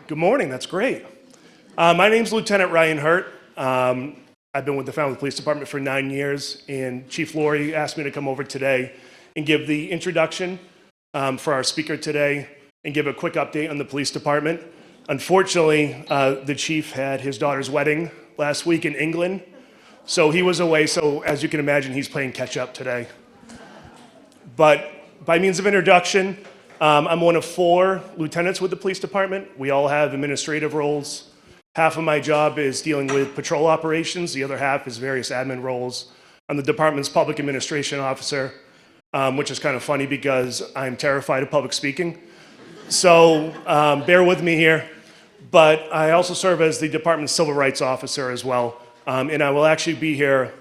Good morning, that's great. My name's Lieutenant Ryan Hergt. I've been with the Falmouth Police Department for 9 years, and Chief Laurie asked me to come over today and give the introduction for our speaker today and give a quick update on the police department. Unfortunately, the chief had his daughter's wedding last week in England, so he was away, so as you can imagine, he's playing catch up today. But by means of introduction, I'm one of 4 lieutenants with the police department. We all have administrative roles. Half of my job is dealing with patrol operations. The other half is various admin roles. I'm the department's public administration officer, which is kind of funny because I'm terrified of public speaking. So bear with me here. But I also serve as the department's civil rights officer as well. And I will actually be here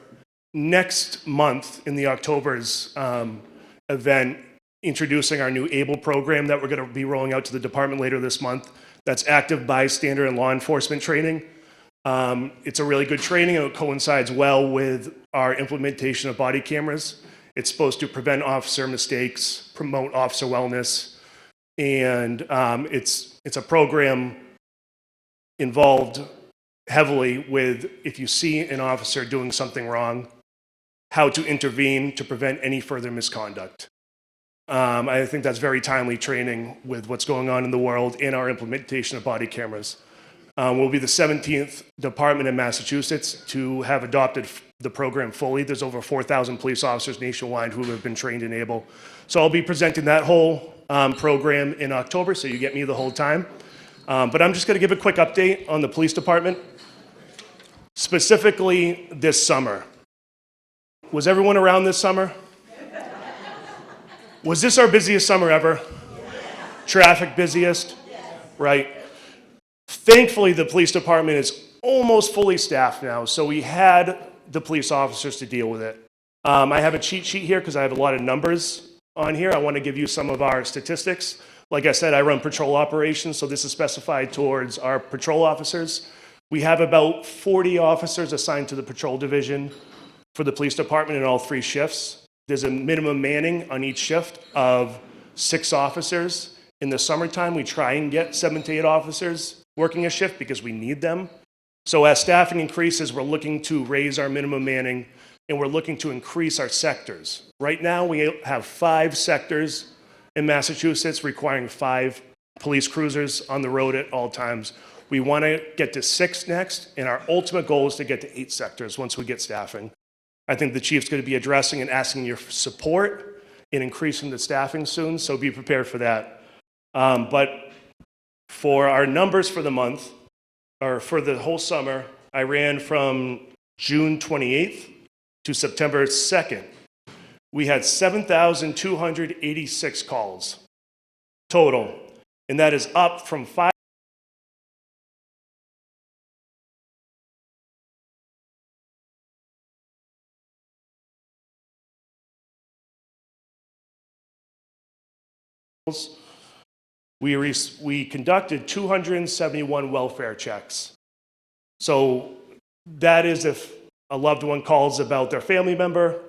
next month in the October's event, introducing our new ABLE program that we're going to be rolling out to the department later this month. That's active bystander and law enforcement training. It's a really good training, and it coincides well with our implementation of body cameras. It's supposed to prevent officer mistakes, promote officer wellness, and it's a program involved heavily with, if you see an officer doing something wrong, how to intervene to prevent any further misconduct. I think that's very timely training with what's going on in the world in our implementation of body cameras. We'll be the 17th department in Massachusetts to have adopted the program fully. There's over 4,000 police officers nationwide who have been trained in ABLE. So I'll be presenting that whole program in October, so you get me the whole time. But I'm just going to give a quick update on the police department, specifically this summer. Was everyone around this summer? Was this our busiest summer ever? Traffic busiest? Right. Thankfully, the police department is almost fully staffed now, so we had the police officers to deal with it. I have a cheat sheet here because I have a lot of numbers on here. I want to give you some of our statistics. Like I said, I run patrol operations, so this is specified towards our patrol officers. We have about 40 officers assigned to the patrol division for the police department in all 3 shifts. There's a minimum manning on each shift of 6 officers. In the summertime, we try and get 7 to 8 officers working a shift because we need them. So as staffing increases, we're looking to raise our minimum manning, and we're looking to increase our sectors. Right now, we have 5 sectors in Massachusetts requiring 5 police cruisers on the road at all times. We want to get to 6 next, and our ultimate goal is to get to 8 sectors once we get staffing. I think the chief's going to be addressing and asking your support in increasing the staffing soon, so be prepared for that. But for our numbers for the month, or for the whole summer, I ran from June 28th to September 2nd. We had 7,286 calls total, and that is up from 5. We conducted 271 welfare checks. So that is if a loved one calls about their family member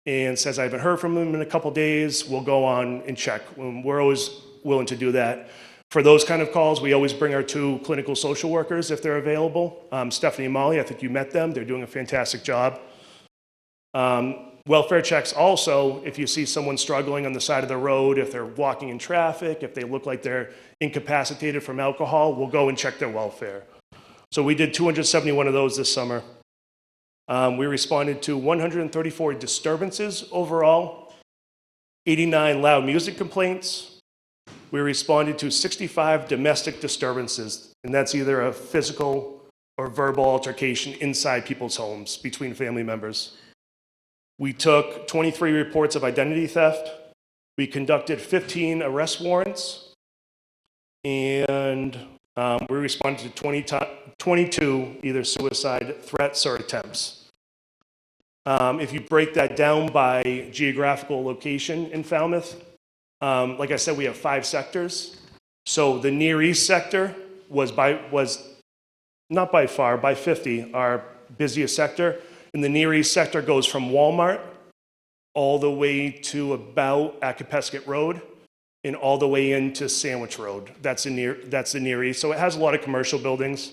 and says, I haven't heard from them in a couple days, we'll go on and check. We're always willing to do that. For those kind of calls, we always bring our 2 clinical social workers if they're available. Stephanie and Molly, I think you met them. They're doing a fantastic job. Welfare checks also, if you see someone struggling on the side of the road, if they're walking in traffic, if they look like they're incapacitated from alcohol, we'll go and check their welfare. So we did 271 of those this summer. We responded to 134 disturbances overall, 89 loud music complaints. We responded to 65 domestic disturbances, and that's either a physical or verbal altercation inside people's homes between family members. We took 23 reports of identity theft. We conducted 15 arrest warrants, and we responded to 22 either suicide threats or attempts. If you break that down by geographical location in Falmouth, like I said, we have 5 sectors. So the Near East sector was not by far, by 50, our busiest sector. And the Near East sector goes from Walmart all the way to about Akapesket Road. and all the way into Sandwich Road. That's the Near East. So it has a lot of commercial buildings.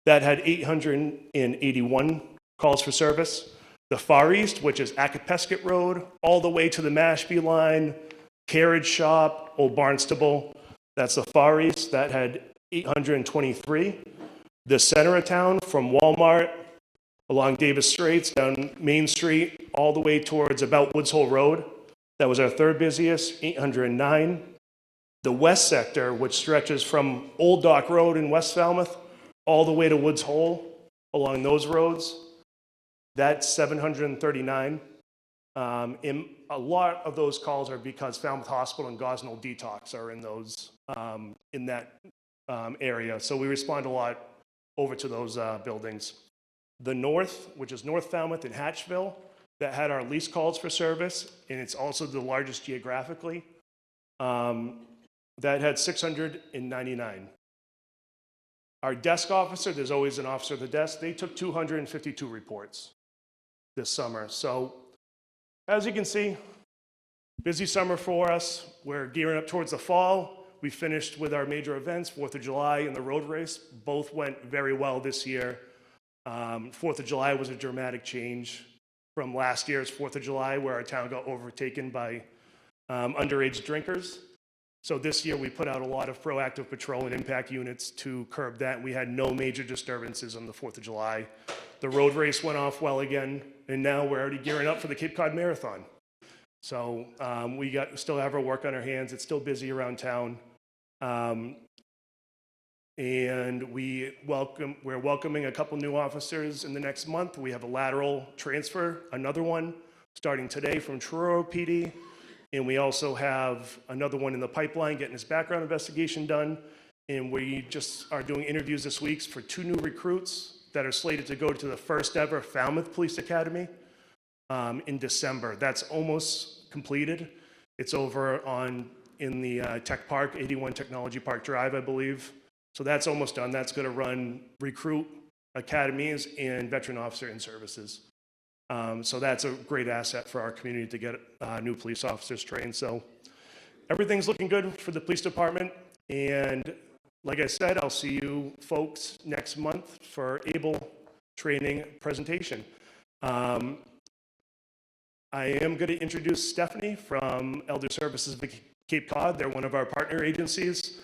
That had 881 calls for service. The Far East, which is Acapesket Road, all the way to the Mashpee line, Carriage Shop, Old Barnstable. That's the Far East. That had 823. The center of town, from Walmart along Davis Straits down Main Street, all the way towards about Woods Hole Road. That was our third busiest, 809. The west sector, which stretches from Old Dock Road in West Falmouth all the way to Woods Hole along those roads, that's 739. And a lot of those calls are because Falmouth Hospital and Gosnell Detox are in those in that area. So we respond a lot over to those buildings. The north, which is North Falmouth and Hatchville, that had our least calls for service, and it's also the largest geographically. That had 699. Our desk officer, there's always an officer at the desk, they took 252 reports this summer. So as you can see, busy summer for us. We're gearing up towards the fall. We finished with our major events, 4th of July and the road race. Both went very well this year. 4th of July was a dramatic change from last year's 4th of July, where our town got overtaken by underage drinkers. So this year we put out a lot of proactive patrol and impact units to curb that. We had no major disturbances on the 4th of July. The road race went off well again, and now we're already gearing up for the Cape Cod Marathon. So we still have our work on our hands. It's still busy around town. And we're welcoming a couple new officers in the next month. We have a lateral transfer, another one, starting today from Truro PD. And we also have another one in the pipeline getting his background investigation done. And we just are doing interviews this week for 2 new recruits that are slated to go to the first ever Falmouth Police Academy in December. That's almost completed. It's over in the Tech Park, 81 Technology Park Drive, I believe. So that's almost done. That's going to run recruit academies and veteran officer in services. So that's a great asset for our community to get new police officers trained. So everything's looking good for the police department. And like I said, I'll see you folks next month for ABLE training presentation. I am going to introduce Stephanie from Elder Services of Cape Cod. They're one of our partner agencies.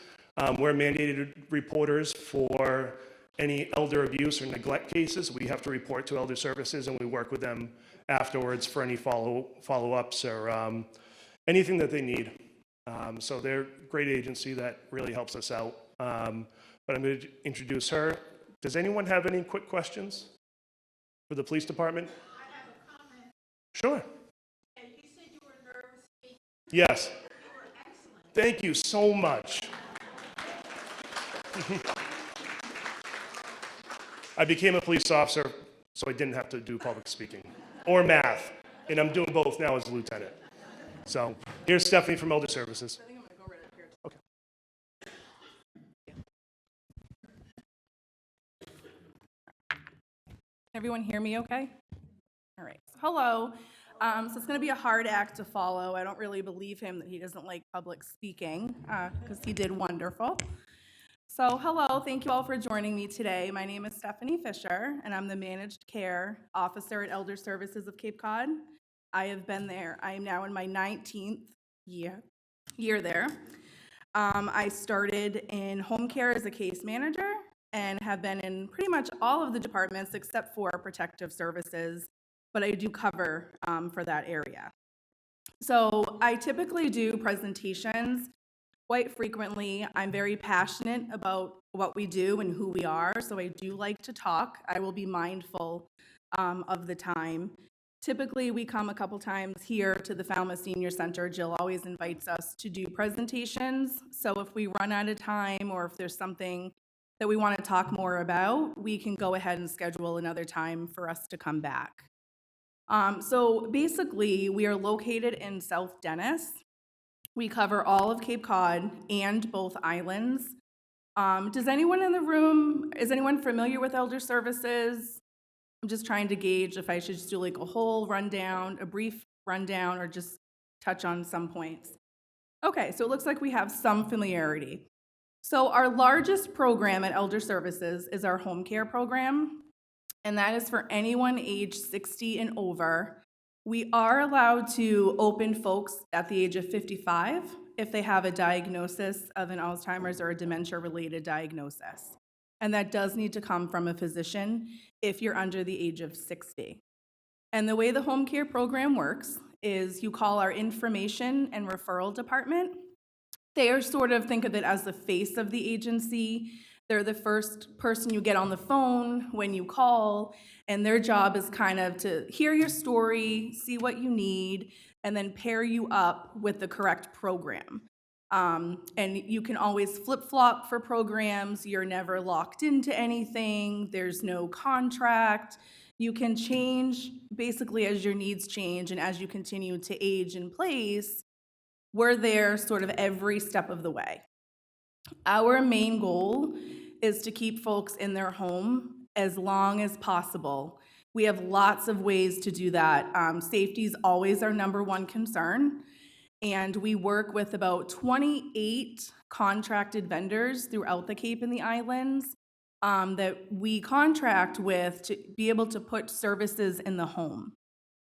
We're mandated reporters for any elder abuse or neglect cases. We have to report to Elder Services, and we work with them afterwards for any follow-ups or anything that they need. So they're a great agency that really helps us out. But I'm going to introduce her. Does anyone have any quick questions for the police department? I have a comment. Sure. And you said you were nervous speaking. Yes. You were excellent. Thank you so much. I became a police officer, so I didn't have to do public speaking or math, and I'm doing both now as a lieutenant. So here's Stephanie from Elder Services. I think I'm going to go right up here. Okay. Everyone hear me okay? All right. Hello. So it's going to be a hard act to follow. I don't really believe him that he doesn't like public speaking because he did wonderful. So hello, thank you all for joining me today. My name is Stephanie Ficher, and I'm the Managed Care Officer at Elder Services of Cape Cod. I have been there. I am now in my 19th year there. I started in home care as a case manager and have been in pretty much all of the departments except for protective services, but I do cover for that area. So I typically do presentations quite frequently. I'm very passionate about what we do and who we are, so I do like to talk. I will be mindful of the time. Typically, we come a couple times here to the Falmouth Senior Center. Jill always invites us to do presentations, so if we run out of time or if there's something that we want to talk more about, we can go ahead and schedule another time for us to come back. So basically, we are located in South Dennis. We cover all of Cape Cod and both islands. Does anyone in the room, is anyone familiar with Elder Services? I'm just trying to gauge if I should just do like a whole rundown, a brief rundown, or just touch on some points. Okay, so it looks like we have some familiarity. So our largest program at Elder Services is our home care program, and that is for anyone age 60 and over. We are allowed to open folks at the age of 55 if they have a diagnosis of an Alzheimer's or a dementia-related diagnosis. And that does need to come from a physician if you're under the age of 60. And the way the home care program works is you call our information and referral department. They are sort of, think of it as the face of the agency. They're the first person you get on the phone when you call, and their job is kind of to hear your story, see what you need, and then pair you up with the correct program. And you can always flip-flop for programs. You're never locked into anything. There's no contract. You can change basically as your needs change and as you continue to age in place. We're there sort of every step of the way. Our main goal is to keep folks in their home as long as possible. We have lots of ways to do that. Safety is always our number one concern, and we work with about 28 contracted vendors throughout the Cape and the Islands that we contract with to be able to put services in the home.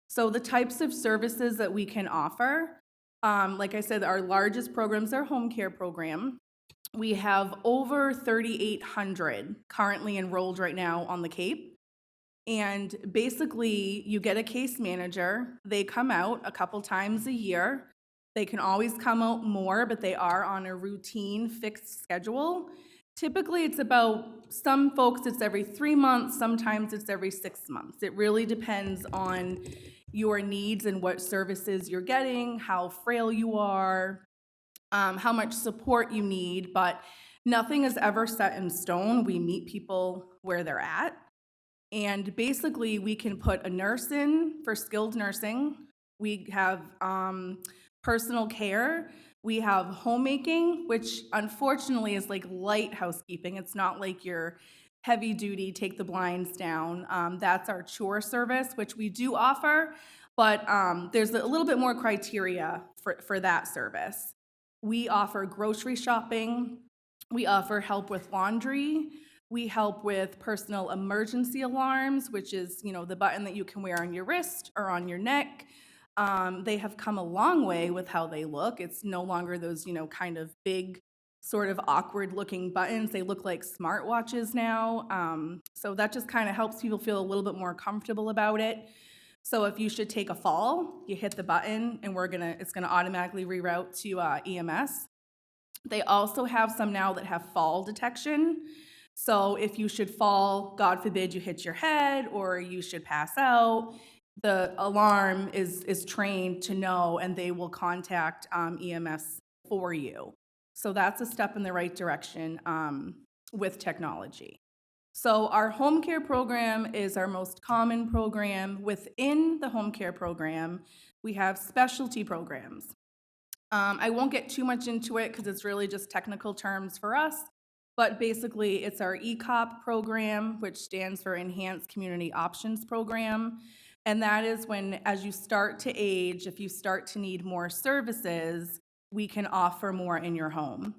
So the types of services that we can offer, like I said, our largest program is our home care program. We have over 3,800 currently enrolled right now on the Cape. And basically, you get a case manager. They come out a couple times a year. They can always come out more, but they are on a routine fixed schedule. Typically, it's about, some folks it's every 3 months, sometimes it's every 6 months. It really depends on your needs and what services you're getting, how frail you are, how much support you need, but nothing is ever set in stone. We meet people where they're at. And basically, we can put a nurse in for skilled nursing. We have personal care. We have homemaking, which unfortunately is like light housekeeping. It's not like your heavy duty, take the blinds down. That's our chore service, which we do offer, but there's a little bit more criteria for that service. We offer grocery shopping. We offer help with laundry. We help with personal emergency alarms, which is, the button that you can wear on your wrist or on your neck. They have come a long way with how they look. It's no longer those, kind of big, sort of awkward looking buttons. They look like smartwatches now. So that just kind of helps people feel a little bit more comfortable about it. So if you should take a fall, you hit the button and it's gonna automatically reroute to EMS. They also have some now that have fall detection. So if you should fall, God forbid you hit your head or you should pass out, the alarm is trained to know, and they will contact EMS for you. So that's a step in the right direction with technology. So our home care program is our most common program. Within the home care program, we have specialty programs. I won't get too much into it because it's really just technical terms for us, but basically it's our ECOP program, which stands for Enhanced Community Options Program. And that is when, as you start to age, if you start to need more services, we can offer more in your home.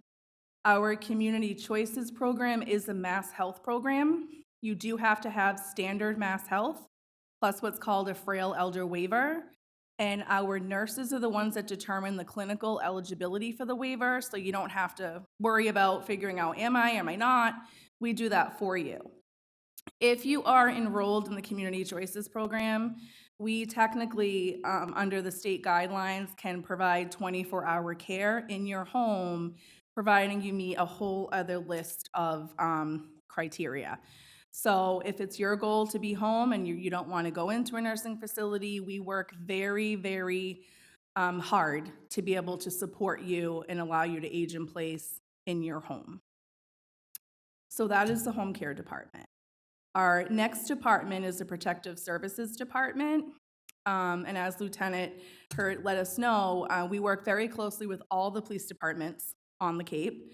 Our Community Choices program is a mass health program. You do have to have standard mass health, plus what's called a frail elder waiver. And our nurses are the ones that determine the clinical eligibility for the waiver, so you don't have to worry about figuring out, am I not? We do that for you. If you are enrolled in the Community Choices program, we technically, under the state guidelines, can provide 24-hour care in your home, providing you meet a whole other list of criteria. So if it's your goal to be home and you don't want to go into a nursing facility, we work very, very hard to be able to support you and allow you to age in place in your home. So that is the home care department. Our next department is the Protective Services Department. And as Lieutenant Hergt let us know, we work very closely with all the police departments on the Cape.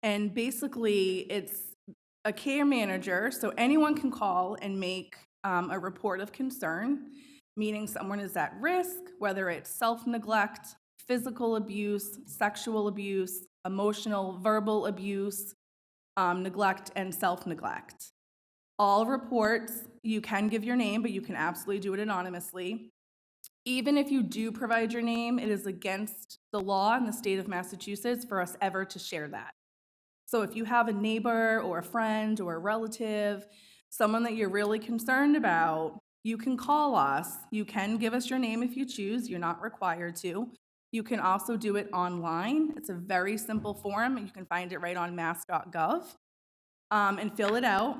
And basically, it's a care manager, so anyone can call and make a report of concern, meaning someone is at risk, whether it's self-neglect, physical abuse, sexual abuse, emotional, verbal abuse, neglect, and self-neglect. All reports, you can give your name, but you can absolutely do it anonymously. Even if you do provide your name, it is against the law in the state of Massachusetts for us ever to share that. So if you have a neighbor or a friend or a relative, someone that you're really concerned about, you can call us. You can give us your name if you choose. You're not required to. You can also do it online. It's a very simple form. You can find it right on mass.gov and fill it out.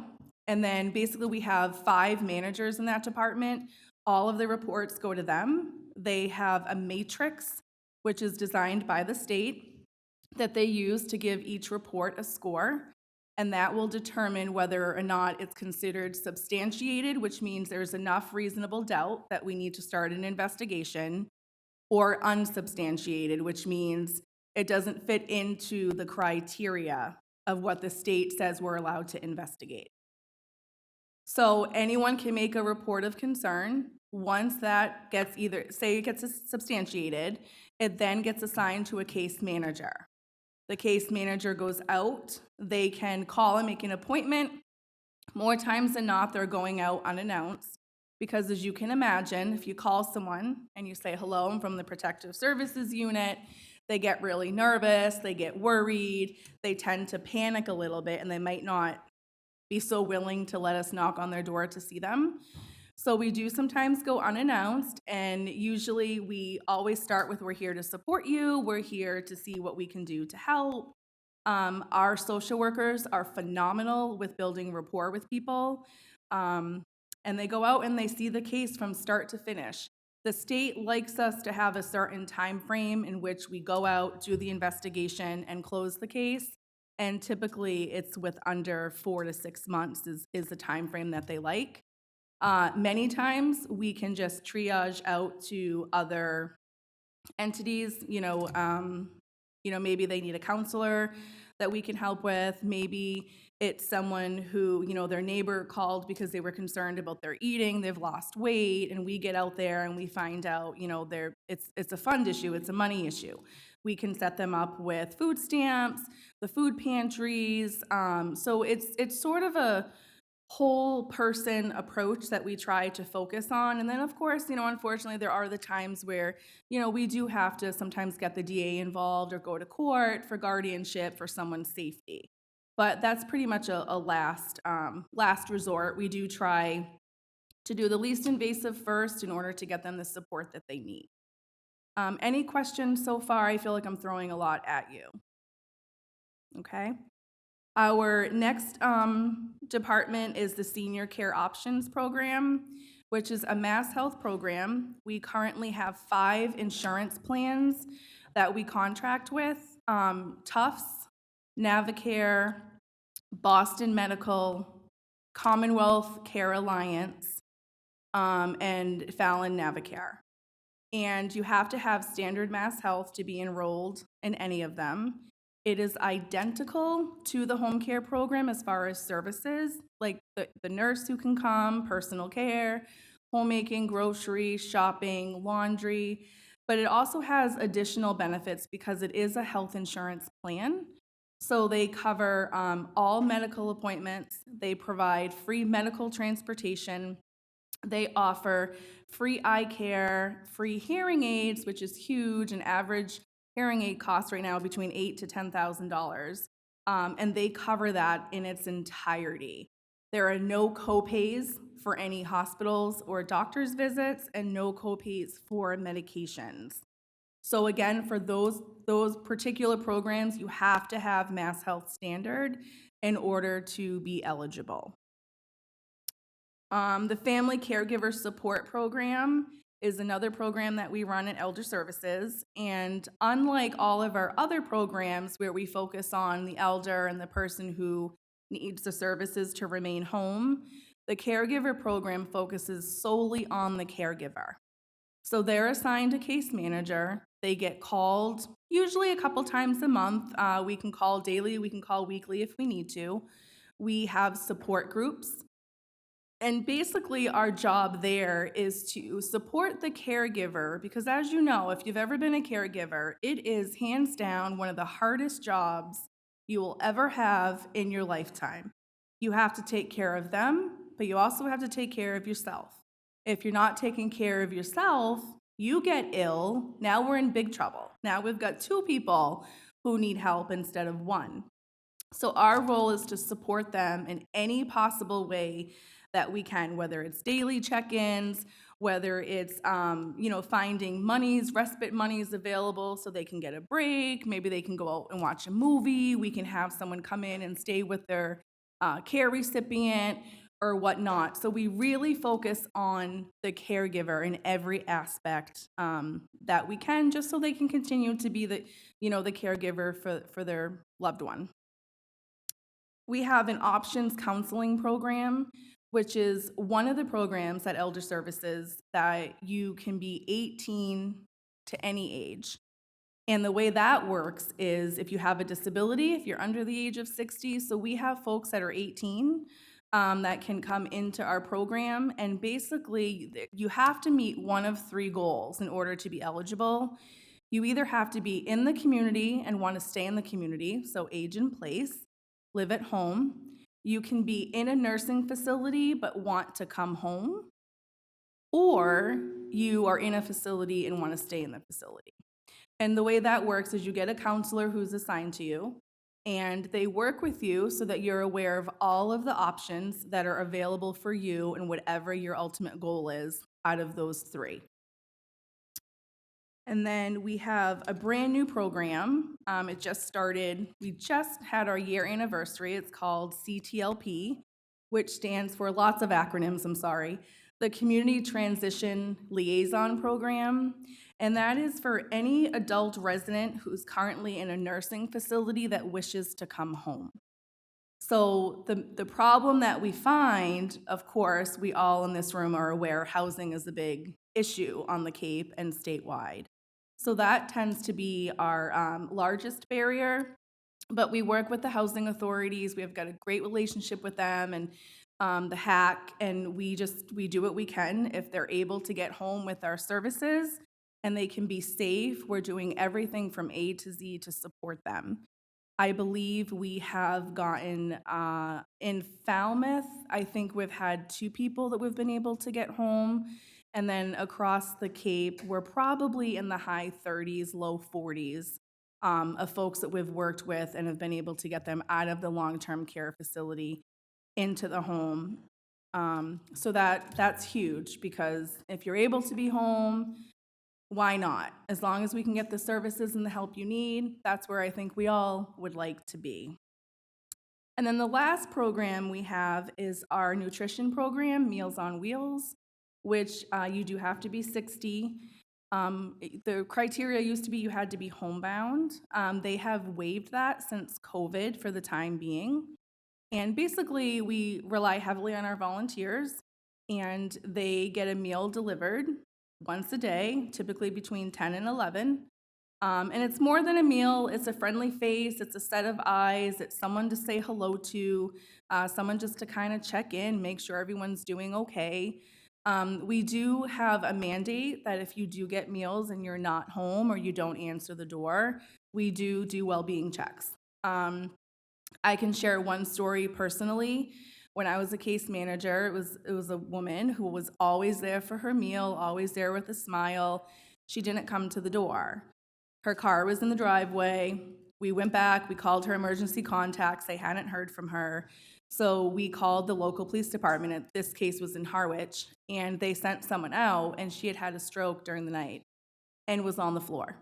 And then basically we have 5 managers in that department. All of the reports go to them. They have a matrix, which is designed by the state, that they use to give each report a score, and that will determine whether or not it's considered substantiated, which means there's enough reasonable doubt that we need to start an investigation, or unsubstantiated, which means it doesn't fit into the criteria of what the state says we're allowed to investigate. So anyone can make a report of concern. Once that gets say it gets substantiated, it then gets assigned to a case manager. The case manager goes out, they can call and make an appointment. More times than not, they're going out unannounced because, as you can imagine, if you call someone and you say, hello, I'm from the Protective Services Unit, they get really nervous, they get worried, they tend to panic a little bit, and they might not be so willing to let us knock on their door to see them. So we do sometimes go unannounced, and usually we always start with, we're here to support you, we're here to see what we can do to help. Our social workers are phenomenal with building rapport with people, and they go out and they see the case from start to finish. The state likes us to have a certain time frame in which we go out, do the investigation, and close the case, and typically it's with under 4 to 6 months is the time frame that they like. Many times we can just triage out to other entities, maybe they need a counselor that we can help with. Maybe it's someone who, their neighbor called because they were concerned about their eating, they've lost weight, and we get out there and we find out, it's a fund issue, it's a money issue. We can set them up with food stamps, the food pantries. So it's sort of a whole person approach that we try to focus on. And then of course, unfortunately there are the times where, we do have to sometimes get the DA involved or go to court for guardianship for someone's safety. But that's pretty much a last resort. We do try to do the least invasive first in order to get them the support that they need. Any questions so far? I feel like I'm throwing a lot at you. Okay. Our next department is the Senior Care Options Program, which is a Mass Health program. We currently have 5 insurance plans that we contract with, Tufts, Navicare, Boston Medical, Commonwealth Care Alliance, and Fallon Navicare. And you have to have standard Mass Health to be enrolled in any of them. It is identical to the home care program as far as services, like the nurse who can come, personal care, homemaking, grocery, shopping, laundry, but it also has additional benefits because it is a health insurance plan. So they cover all medical appointments, they provide free medical transportation, they offer free eye care, free hearing aids, which is huge. An average hearing aid costs right now between $8,000 to $10,000, and they cover that in its entirety. There are no copays for any hospitals or doctor's visits, and no copays for medications. So again, for those particular programs, you have to have Mass Health Standard in order to be eligible. The Family Caregiver Support Program is another program that we run at Elder Services, and unlike all of our other programs where we focus on the elder and the person who needs the services to remain home, the caregiver program focuses solely on the caregiver. So they're assigned a case manager. They get called usually a couple times a month. We can call daily, we can call weekly if we need to. We have support groups. And basically, our job there is to support the caregiver, because as you know, if you've ever been a caregiver, it is hands down one of the hardest jobs you will ever have in your lifetime. You have to take care of them, but you also have to take care of yourself. If you're not taking care of yourself, you get ill, now we're in big trouble. Now we've got two people who need help instead of one. So our role is to support them in any possible way that we can, whether it's daily check-ins, whether it's finding monies, respite monies available so they can get a break. Maybe they can go out and watch a movie. We can have someone come in and stay with their care recipient or whatnot. So we really focus on the caregiver in every aspect that we can, just so they can continue to be the caregiver for their loved one. We have an options counseling program, which is one of the programs at Elder Services that you can be 18 to any age. And the way that works is if you have a disability, if you're under the age of 60, so we have folks that are 18 that can come into our program, and basically you have to meet one of three goals in order to be eligible. You either have to be in the community and want to stay in the community, so age in place, live at home. You can be in a nursing facility but want to come home, or you are in a facility and want to stay in the facility. And the way that works is you get a counselor who's assigned to you, and they work with you so that you're aware of all of the options that are available for you and whatever your ultimate goal is out of those three. And then we have a brand new program. It just started. We just had our year anniversary. It's called CTLP, which stands for lots of acronyms, I'm sorry. The Community Transition Liaison Program. And that is for any adult resident who's currently in a nursing facility that wishes to come home. So the problem that we find, of course, we all in this room are aware housing is a big issue on the Cape and statewide. So that tends to be our largest barrier, but we work with the housing authorities. We have got a great relationship with them and the HAC, and we do what we can. If they're able to get home with our services and they can be safe, we're doing everything from A to Z to support them. I believe we have gotten, in Falmouth, I think we've had 2 people that we've been able to get home. And then across the Cape, we're probably in the high 30s, low 40s of folks that we've worked with and have been able to get them out of the long-term care facility into the home. So that's huge, because if you're able to be home, why not? As long as we can get the services and the help you need, that's where I think we all would like to be. And then the last program we have is our nutrition program, Meals on Wheels, which you do have to be 60. The criteria used to be you had to be homebound. They have waived that since COVID for the time being. And basically, we rely heavily on our volunteers, and they get a meal delivered once a day, typically between 10 and 11. And it's more than a meal. It's a friendly face. It's a set of eyes. It's someone to say hello to, someone just to kind of check in, make sure everyone's doing okay. We do have a mandate that if you do get meals and you're not home or you don't answer the door, we do well-being checks. I can share one story personally. When I was a case manager, it was a woman who was always there for her meal, always there with a smile. She didn't come to the door. Her car was in the driveway. We went back, we called her emergency contacts. They hadn't heard from her. So we called the local police department. This case was in Harwich, and they sent someone out, and she had had a stroke during the night and was on the floor.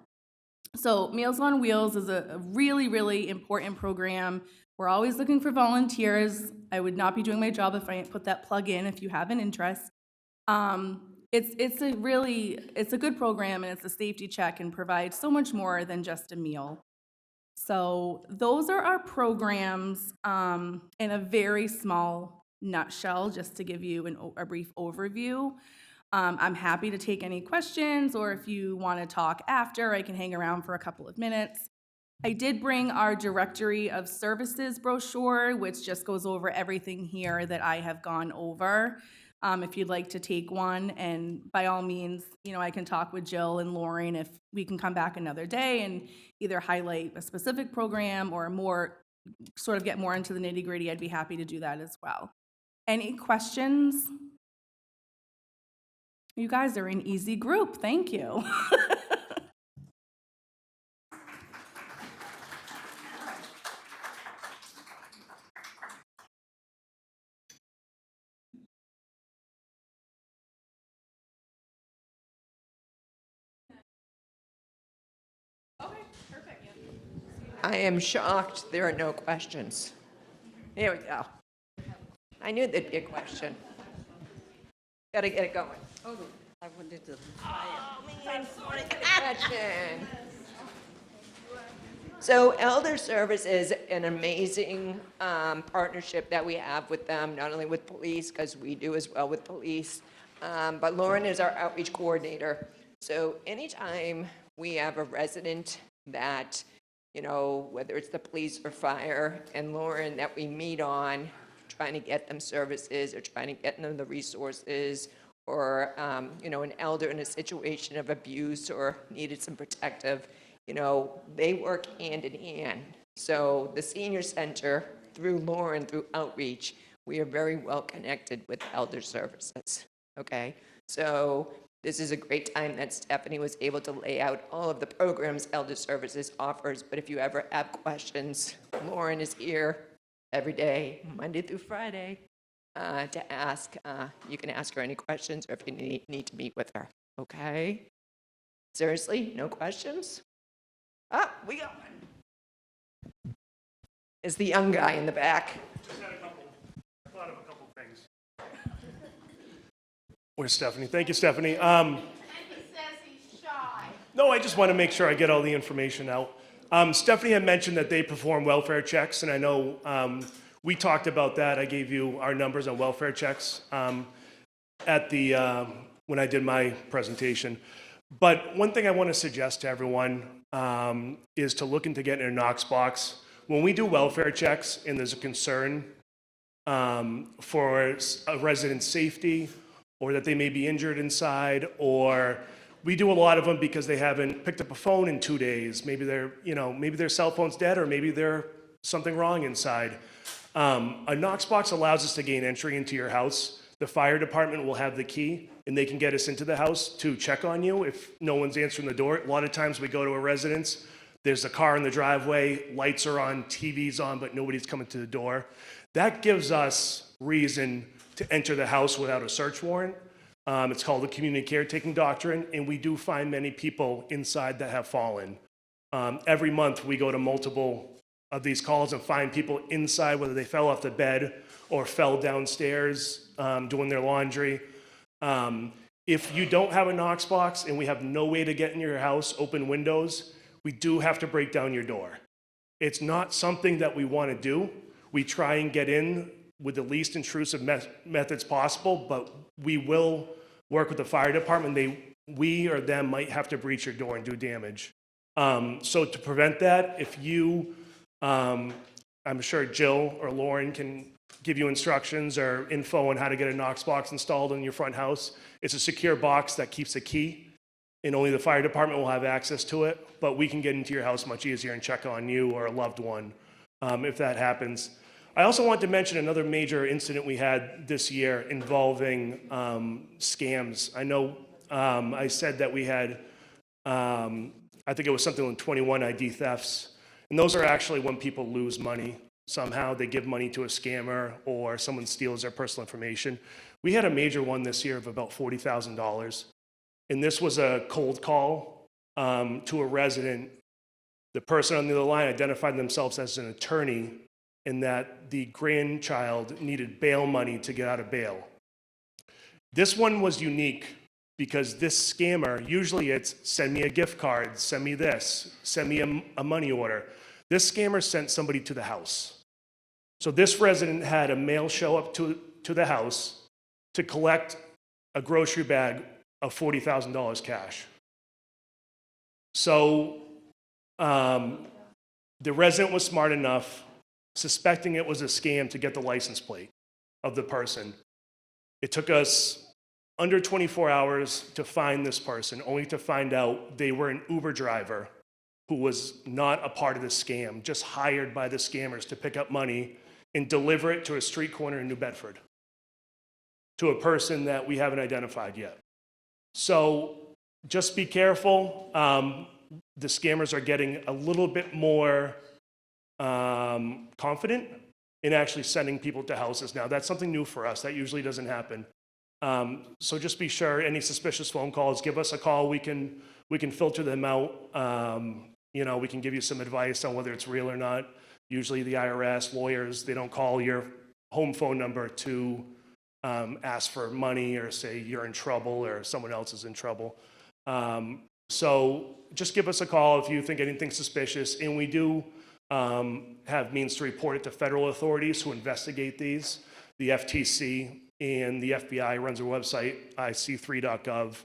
So Meals on Wheels is a really, really important program. We're always looking for volunteers. I would not be doing my job if I didn't put that plug in if you have an interest. It's a good program, and it's a safety check and provides so much more than just a meal. So those are our programs in a very small nutshell, just to give you a brief overview. I'm happy to take any questions, or if you want to talk after, I can hang around for a couple of minutes. I did bring our directory of services brochure, which just goes over everything here that I have gone over. If you'd like to take one, and by all means, I can talk with Jill and Lauren if we can come back another day and either highlight a specific program or sort of get more into the nitty-gritty. I'd be happy to do that as well. Any questions? You guys are an easy group. Thank you. I am shocked there are no questions. Here we go. I knew there'd be a question. Got to get it going. Oh, I wanted to try Question. So Elder Service is an amazing partnership that we have with them, not only with police, because we do as well with police, but Lauren is our outreach coordinator. So anytime we have a resident that, whether it's the police or fire, and Lauren that we meet on, trying to get them services or trying to get them the resources, or, an elder in a situation of abuse or needed some protective, they work hand in hand. So the senior center, through Lauren, through outreach, we are very well connected with elder services, okay? So this is a great time that Stephanie was able to lay out all of the programs Elder Services offers, but if you ever have questions, Lauren is here every day, Monday through Friday, to ask. You can ask her any questions or if you need to meet with her, okay? Seriously, no questions? Ah, we got one. Is the young guy in the back. Just had I thought of a couple things. Where's Stephanie? Thank you, Stephanie. And he says he's shy. No, I just want to make sure I get all the information out. Stephanie had mentioned that they perform welfare checks, and I know we talked about that. I gave you our numbers on welfare checks at the when I did my presentation. But one thing I want to suggest to everyone is to look into getting a Knox box. When we do welfare checks and there's a concern for a resident's safety, or that they may be injured inside, or we do a lot of them because they haven't picked up a phone in 2 days. Maybe maybe their cell phone's dead, or maybe there's something wrong inside. A Knox box allows us to gain entry into your house. The fire department will have the key, and they can get us into the house to check on you if no one's answering the door. A lot of times we go to a residence, there's a car in the driveway, lights are on, TV's on, but nobody's coming to the door. That gives us reason to enter the house without a search warrant. It's called the community caretaking doctrine, and we do find many people inside that have fallen. Every month we go to multiple of these calls and find people inside, whether they fell off the bed or fell downstairs doing their laundry. If you don't have a Knox box and we have no way to get in your house, open windows, we do have to break down your door. It's not something that we want to do. We try and get in with the least intrusive methods possible, but we will work with the fire department. We or them might have to breach your door and do damage. So to prevent that, if you, I'm sure Jill or Lauren can give you instructions or info on how to get a Knox box installed in your front house. It's a secure box that keeps a key, and only the fire department will have access to it, but we can get into your house much easier and check on you or a loved one if that happens. I also want to mention another major incident we had this year involving scams. I know I said that we had, I think it was something like 21 ID thefts, and those are actually when people lose money. Somehow they give money to a scammer or someone steals their personal information. We had a major one this year of about $40,000. And this was a cold call to a resident. The person on the other line identified themselves as an attorney and that the grandchild needed bail money to get out of bail. This one was unique because this scammer, usually it's send me a gift card, send me this, send me a money order. This scammer sent somebody to the house. So this resident had a mail show up to the house to collect a grocery bag of $40,000 cash. So The resident was smart enough, suspecting it was a scam, to get the license plate of the person. It took us under 24 hours to find this person, only to find out they were an Uber driver who was not a part of the scam, just hired by the scammers to pick up money and deliver it to a street corner in New Bedford to a person that we haven't identified yet. So just be careful. The scammers are getting a little bit more confident in actually sending people to houses now. That's something new for us. That usually doesn't happen. So just be sure, any suspicious phone calls, give us a call. We can filter them out. We can give you some advice on whether it's real or not. Usually the IRS, lawyers, they don't call your home phone number to ask for money or say you're in trouble or someone else is in trouble. So just give us a call if you think anything's suspicious. And we do have means to report it to federal authorities who investigate these. The FTC and the FBI runs a website, ic3.gov,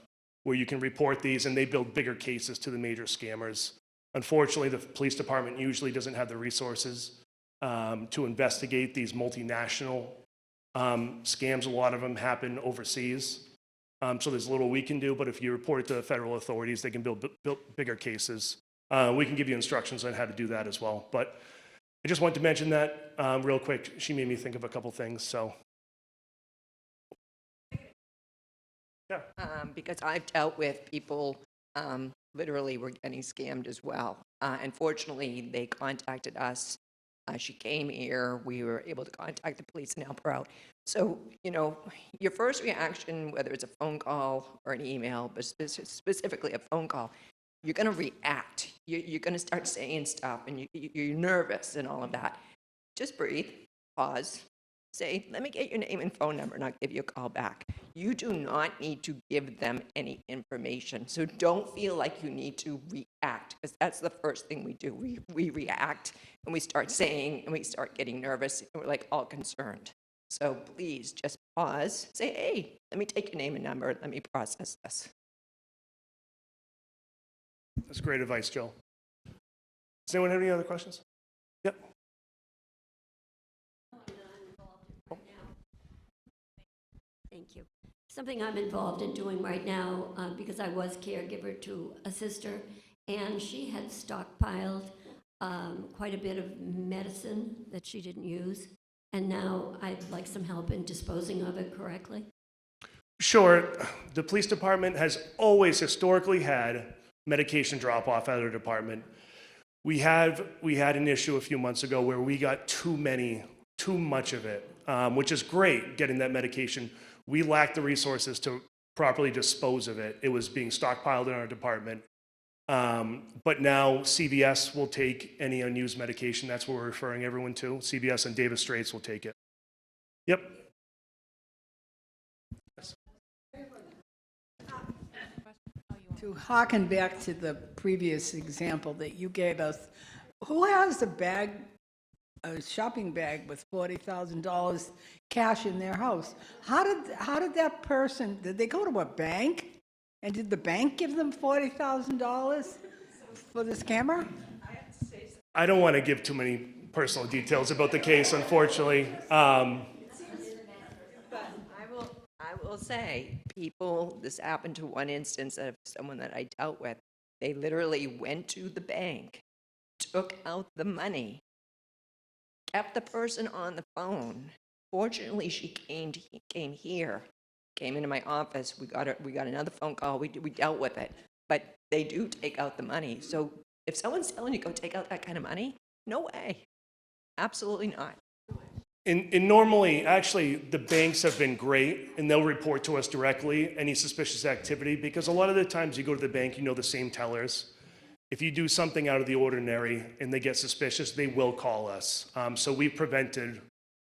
where you can report these, and they build bigger cases to the major scammers. Unfortunately, the police department usually doesn't have the resources to investigate these multinational scams. A lot of them happen overseas. So there's little we can do, but if you report it to the federal authorities, they can build bigger cases. We can give you instructions on how to do that as well. But I just wanted to mention that real quick. She made me think of a couple things, so. Yeah. Because I've dealt with people literally were getting scammed as well. Unfortunately, they contacted us. She came here. We were able to contact the police and help her out. So, your first reaction, whether it's a phone call or an email, but specifically a phone call, you're going to react. You're going to start saying stuff, and you're nervous and all of that. Just breathe, pause, say, let me get your name and phone number, and I'll give you a call back. You do not need to give them any information. So don't feel like you need to react, because that's the first thing we do. We react, and we start saying, and we start getting nervous, and we're like all concerned. So please just pause, say, hey, let me take your name and number, let me process this. That's great advice, Jill. Does anyone have any other questions? Yep. Thank you. Something I'm involved in doing right now, because I was caregiver to a sister, and she had stockpiled quite a bit of medicine that she didn't use, and now I'd like some help in disposing of it correctly. Sure. The police department has always historically had medication drop-off out of the department. We had an issue a few months ago where we got too much of it, which is great, getting that medication. We lacked the resources to properly dispose of it. It was being stockpiled in our department. But now CVS will take any unused medication. That's what we're referring everyone to. CVS and Davis Straits will take it. Yep. Yes. To harken back to the previous example that you gave us, who has a shopping bag with $40,000 cash in their house? How did that person, did they go to a bank? And did the bank give them $40,000 for the scammer? I don't want to give too many personal details about the case, unfortunately. I will say, this happened to one instance of someone that I dealt with. They literally went to the bank, took out the money, kept the person on the phone. Fortunately, she came here, came into my office. We got another phone call. We dealt with it. But they do take out the money. So if someone's telling you go take out that kind of money, no way. Absolutely not. And normally, actually, the banks have been great, and they'll report to us directly any suspicious activity, because a lot of the times you go to the bank, you know the same tellers. If you do something out of the ordinary and they get suspicious, they will call us. So we've prevented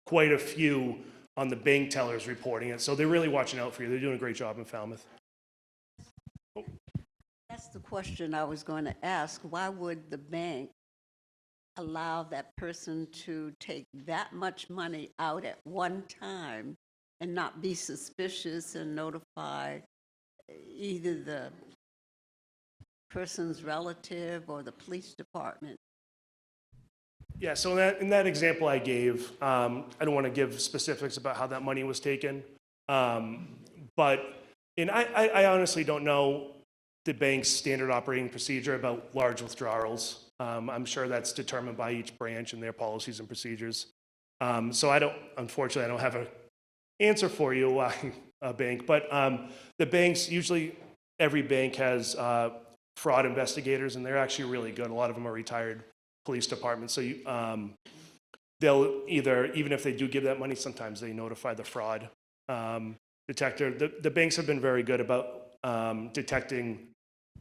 quite a few on the bank tellers reporting it. So they're really watching out for you. They're doing a great job in Falmouth. That's the question I was going to ask. Why would the bank allow that person to take that much money out at one time and not be suspicious and notify either the person's relative or the police department? Yeah, so in that example I gave, I don't want to give specifics about how that money was taken. But, and I honestly don't know the bank's standard operating procedure about large withdrawals. I'm sure that's determined by each branch and their policies and procedures. So unfortunately, I don't have an answer for you why a bank, but the banks, usually every bank has fraud investigators, and they're actually really good. A lot of them are retired police departments. So they'll either, even if they do give that money, sometimes they notify the fraud detector. The banks have been very good about detecting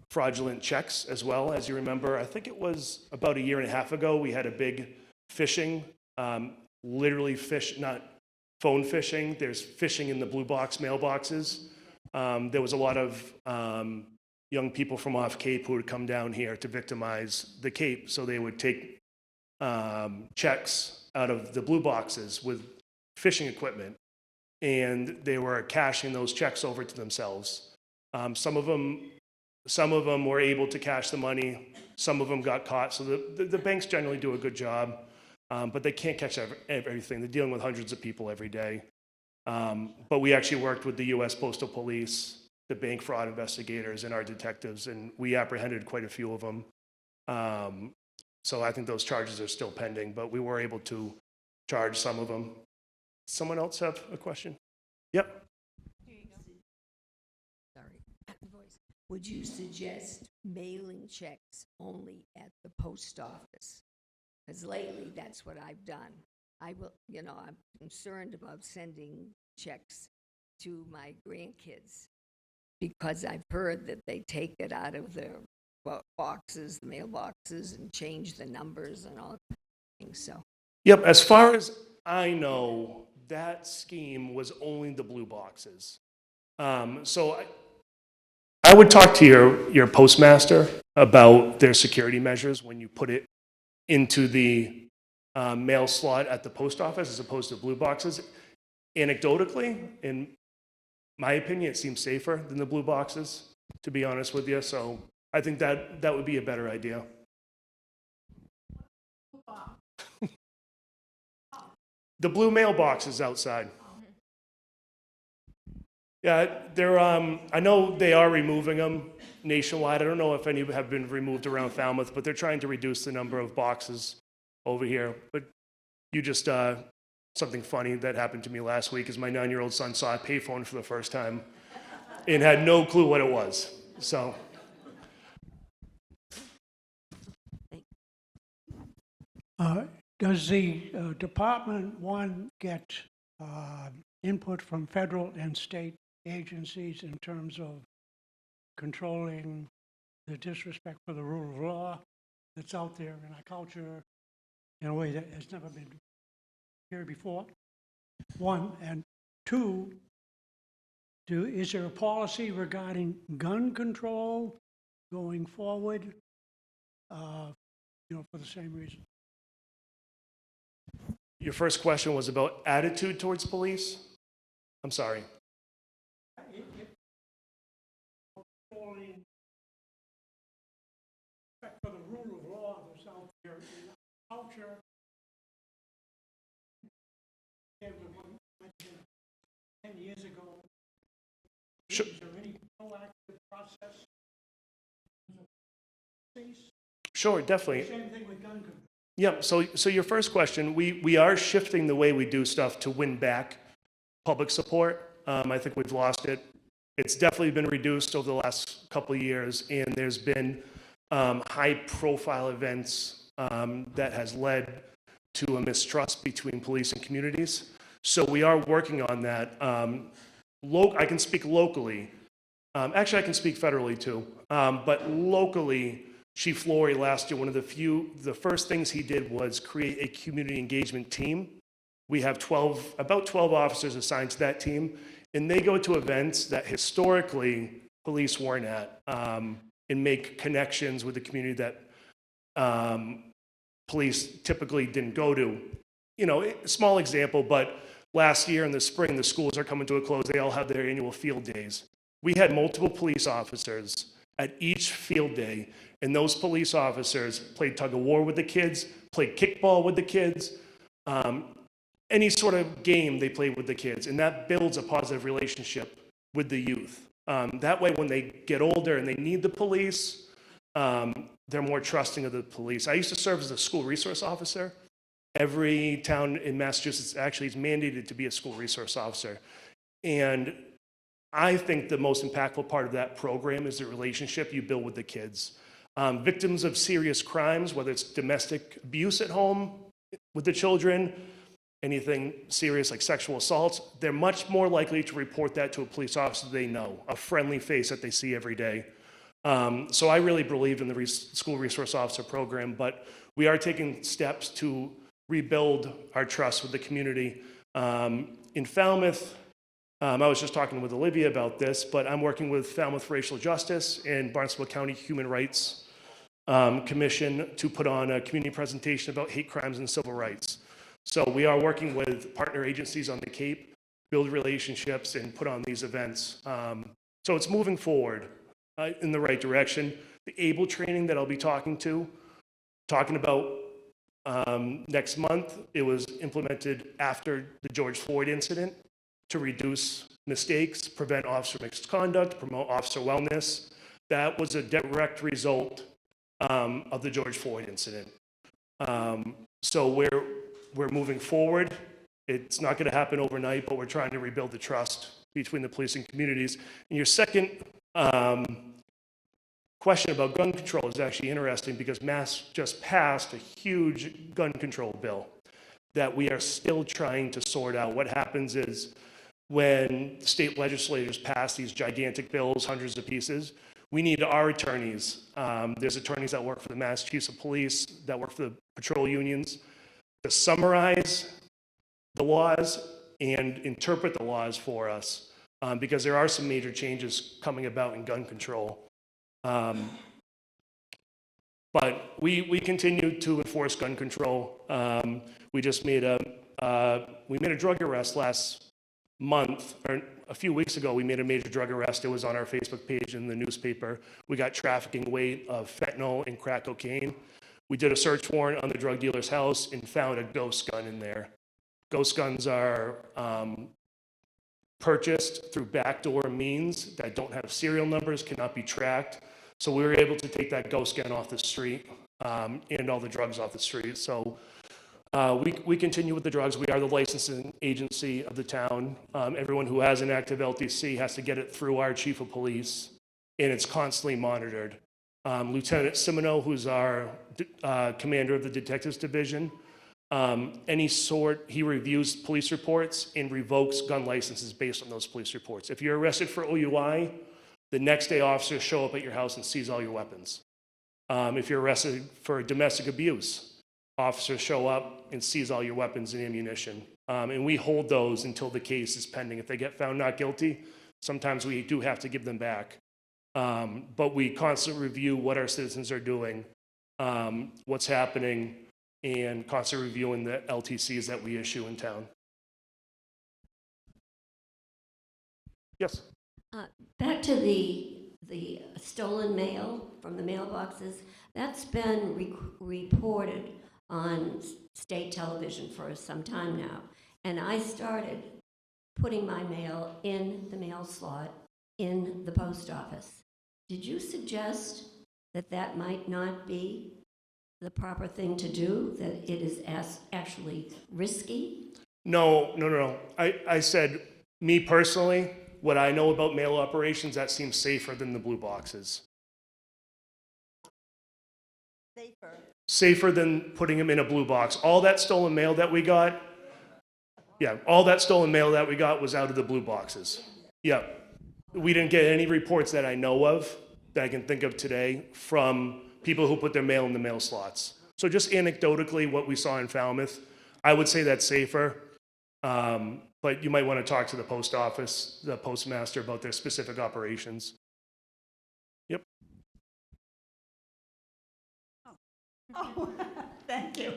fraudulent checks as well. As you remember, I think it was about a year and a half ago, we had a big phishing, literally not phone phishing. There's phishing in the blue box mailboxes. There was a lot of young people from off Cape who would come down here to victimize the Cape. So they would take checks out of the blue boxes with phishing equipment, and they were cashing those checks over to themselves. Some of them were able to cash the money. Some of them got caught. So the banks generally do a good job, but they can't catch everything. They're dealing with hundreds of people every day. But we actually worked with the U.S. Postal Police, the bank fraud investigators, and our detectives, and we apprehended quite a few of them. So I think those charges are still pending, but we were able to charge some of them. Someone else have a question? Yep. Sorry, voice. Would you suggest mailing checks only at the post office? Because lately, that's what I've done. I'm concerned about sending checks to my grandkids because I've heard that they take it out of their boxes, the mailboxes, and change the numbers and all things. So, Yep. As far as I know, that scheme was only the blue boxes. So I would talk to your postmaster about their security measures when you put it into the mail slot at the post office as opposed to blue boxes. Anecdotally, in my opinion, it seems safer than the blue boxes, to be honest with you. So I think that would be a better idea. The blue mailboxes outside. Yeah, I know they are removing them nationwide. I don't know if any have been removed around Falmouth, but they're trying to reduce the number of boxes over here. But something funny that happened to me last week is my 9-year-old son saw a payphone for the first time and had no clue what it was. So. Does the Department, one, get input from federal and state agencies in terms of controlling the disrespect for the rule of law that's out there in our culture in a way that has never been here before? One, and two, is there a policy regarding gun control going forward, for the same reason? Your first question was about attitude towards police? I'm sorry. For the rule of law that's out there in culture, 10 years ago, Sure. is there any proactive process? Sure, definitely. Same thing with gun control. Yeah, so your first question, we are shifting the way we do stuff to win back public support. I think we've lost it. It's definitely been reduced over the last couple of years, and there's been high-profile events that has led to a mistrust between police and communities. So we are working on that. I can speak locally. Actually, I can speak federally too. But locally, Chief Laurie last year, the first things he did was create a community engagement team. We have about 12 officers assigned to that team, and they go to events that historically police weren't at, and make connections with the community that police typically didn't go to. A small example, but last year in the spring, the schools are coming to a close. They all have their annual field days. We had multiple police officers at each field day, and those police officers played tug of war with the kids, played kickball with the kids, any sort of game they played with the kids, and that builds a positive relationship with the youth. That way, when they get older and they need the police, they're more trusting of the police. I used to serve as a school resource officer. Every town in Massachusetts actually is mandated to be a school resource officer. And I think the most impactful part of that program is the relationship you build with the kids. Victims of serious crimes, whether it's domestic abuse at home with the children, anything serious like sexual assaults, they're much more likely to report that to a police officer they know, a friendly face that they see every day. So I really believe in the school resource officer program, but we are taking steps to rebuild our trust with the community. In Falmouth, I was just talking with Olivia about this, but I'm working with Falmouth Racial Justice and Barnstable County Human Rights Commission to put on a community presentation about hate crimes and civil rights. So we are working with partner agencies on the Cape, build relationships, and put on these events. So it's moving forward in the right direction. The ABLE training that I'll be talking about next month, it was implemented after the George Floyd incident to reduce mistakes, prevent officer misconduct, promote officer wellness. That was a direct result of the George Floyd incident. So we're moving forward. It's not going to happen overnight, but we're trying to rebuild the trust between the police and communities. And your second question about gun control is actually interesting because Mass just passed a huge gun control bill that we are still trying to sort out. What happens is when state legislators pass these gigantic bills, hundreds of pieces, we need our attorneys. There's attorneys that work for the Massachusetts Police, that work for the patrol unions, to summarize the laws and interpret the laws for us, because there are some major changes coming about in gun control. But we continue to enforce gun control. We just made a drug arrest last month, or a few weeks ago. We made a major drug arrest. It was on our Facebook page and the newspaper. We got trafficking weight of fentanyl and crack cocaine. We did a search warrant on the drug dealer's house and found a ghost gun in there. Ghost guns are purchased through backdoor means that don't have serial numbers, cannot be tracked. So we were able to take that ghost gun off the street and all the drugs off the street. So we continue with the drugs. We are the licensing agency of the town. Everyone who has an active LTC has to get it through our chief of police, and it's constantly monitored. Lieutenant Simino, who's our commander of the detectives division, he reviews police reports and revokes gun licenses based on those police reports. If you're arrested for OUI, the next day officers show up at your house and seize all your weapons. If you're arrested for domestic abuse, officers show up and seize all your weapons and ammunition. And we hold those until the case is pending. If they get found not guilty, sometimes we do have to give them back. But we constantly review what our citizens are doing, what's happening, and constantly reviewing the LTCs that we issue in town. Yes? Back to the stolen mail from the mailboxes, that's been reported on state television for some time now. And I started putting my mail in the mail slot in the post office. Did you suggest that that might not be the proper thing to do, that it is actually risky? No. I said, me personally, what I know about mail operations, that seems safer than the blue boxes. Safer than putting them in a blue box. All that stolen mail that we got was out of the blue boxes. Yeah. We didn't get any reports that I know of, that I can think of today, from people who put their mail in the mail slots. So just anecdotally, what we saw in Falmouth, I would say that's safer. But you might want to talk to the post office, the postmaster, about their specific operations. Yep. Oh, thank you.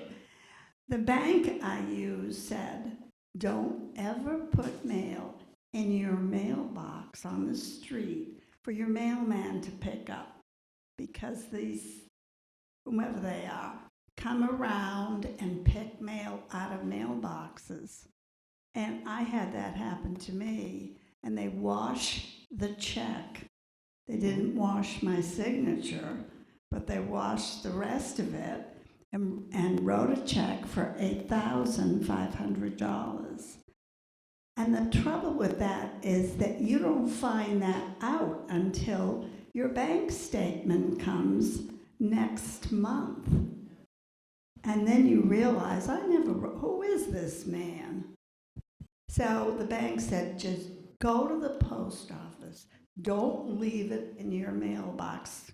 The bank I use said, don't ever put mail in your mailbox on the street for your mailman to pick up. because these, whomever they are, come around and pick mail out of mailboxes. And I had that happen to me, and they wash the check. They didn't wash my signature, but they washed the rest of it and wrote a check for $8,500. And the trouble with that is that you don't find that out until your bank statement comes next month. And then you realize, who is this man? So the bank said, just go to the post office. Don't leave it in your mailbox.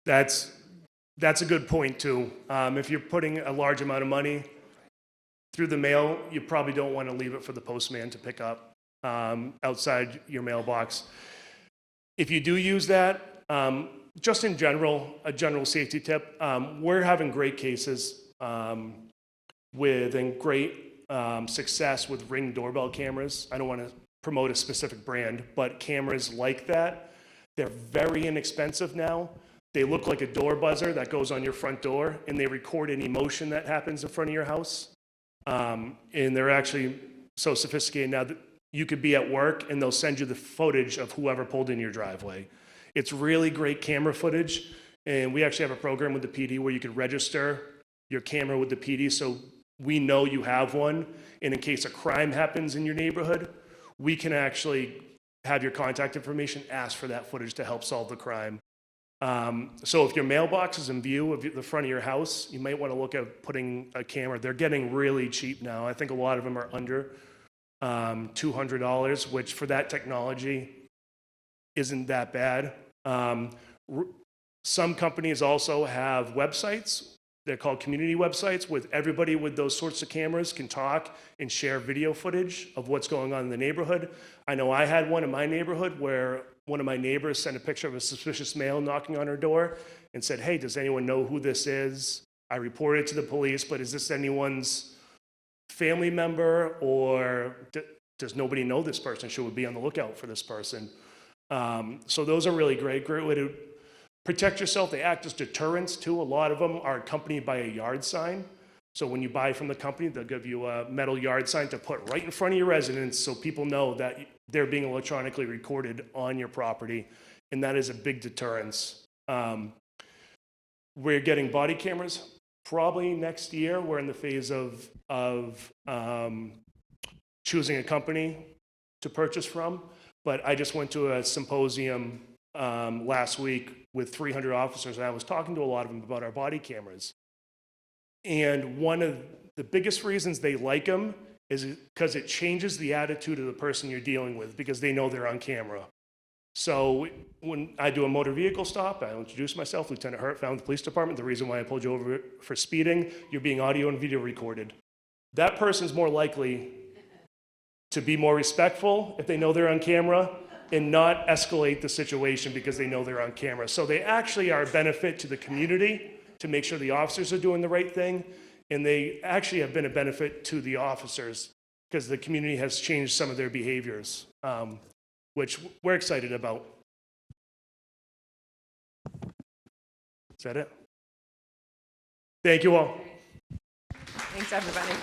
That's a good point too. If you're putting a large amount of money through the mail, you probably don't want to leave it for the postman to pick up outside your mailbox. If you do use that, just in general, a general safety tip, we're having great cases and great success with Ring doorbell cameras. I don't want to promote a specific brand, but cameras like that, they're very inexpensive now. They look like a door buzzer that goes on your front door, and they record any motion that happens in front of your house. And they're actually so sophisticated now that you could be at work and they'll send you the footage of whoever pulled in your driveway. It's really great camera footage, and we actually have a program with the PD where you can register your camera with the PD so we know you have one, and in case a crime happens in your neighborhood, we can actually have your contact information, ask for that footage to help solve the crime. So if your mailbox is in view of the front of your house, you might want to look at putting a camera. They're getting really cheap now. I think a lot of them are under $200, which for that technology isn't that bad. Some companies also have websites. They're called community websites, with everybody with those sorts of cameras can talk and share video footage of what's going on in the neighborhood. I know I had one in my neighborhood where one of my neighbors sent a picture of a suspicious male knocking on her door and said, hey, does anyone know who this is? I reported it to the police, but is this anyone's family member, or does nobody know this person? Should we be on the lookout for this person? So those are really great way to protect yourself. They act as deterrents too. A lot of them are accompanied by a yard sign. So when you buy from the company, they'll give you a metal yard sign to put right in front of your residence so people know that they're being electronically recorded on your property, and that is a big deterrence. We're getting body cameras probably next year. We're in the phase of choosing a company to purchase from, but I just went to a symposium last week with 300 officers, and I was talking to a lot of them about our body cameras. And one of the biggest reasons they like them is because it changes the attitude of the person you're dealing with, because they know they're on camera. So when I do a motor vehicle stop, I'll introduce myself, Lieutenant Hergt, Falmouth Police Department. The reason why I pulled you over for speeding, you're being audio and video recorded. That person's more likely to be more respectful if they know they're on camera and not escalate the situation because they know they're on camera. So they actually are a benefit to the community to make sure the officers are doing the right thing, and they actually have been a benefit to the officers because the community has changed some of their behaviors, which we're excited about. Is that it? Thank you all. Thanks, everybody.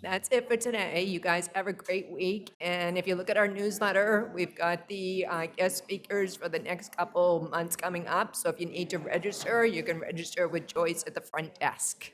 That's it for today. You guys have a great week. And if you look at our newsletter, we've got the guest speakers for the next couple months coming up. So if you need to register, you can register with Joyce at the front desk.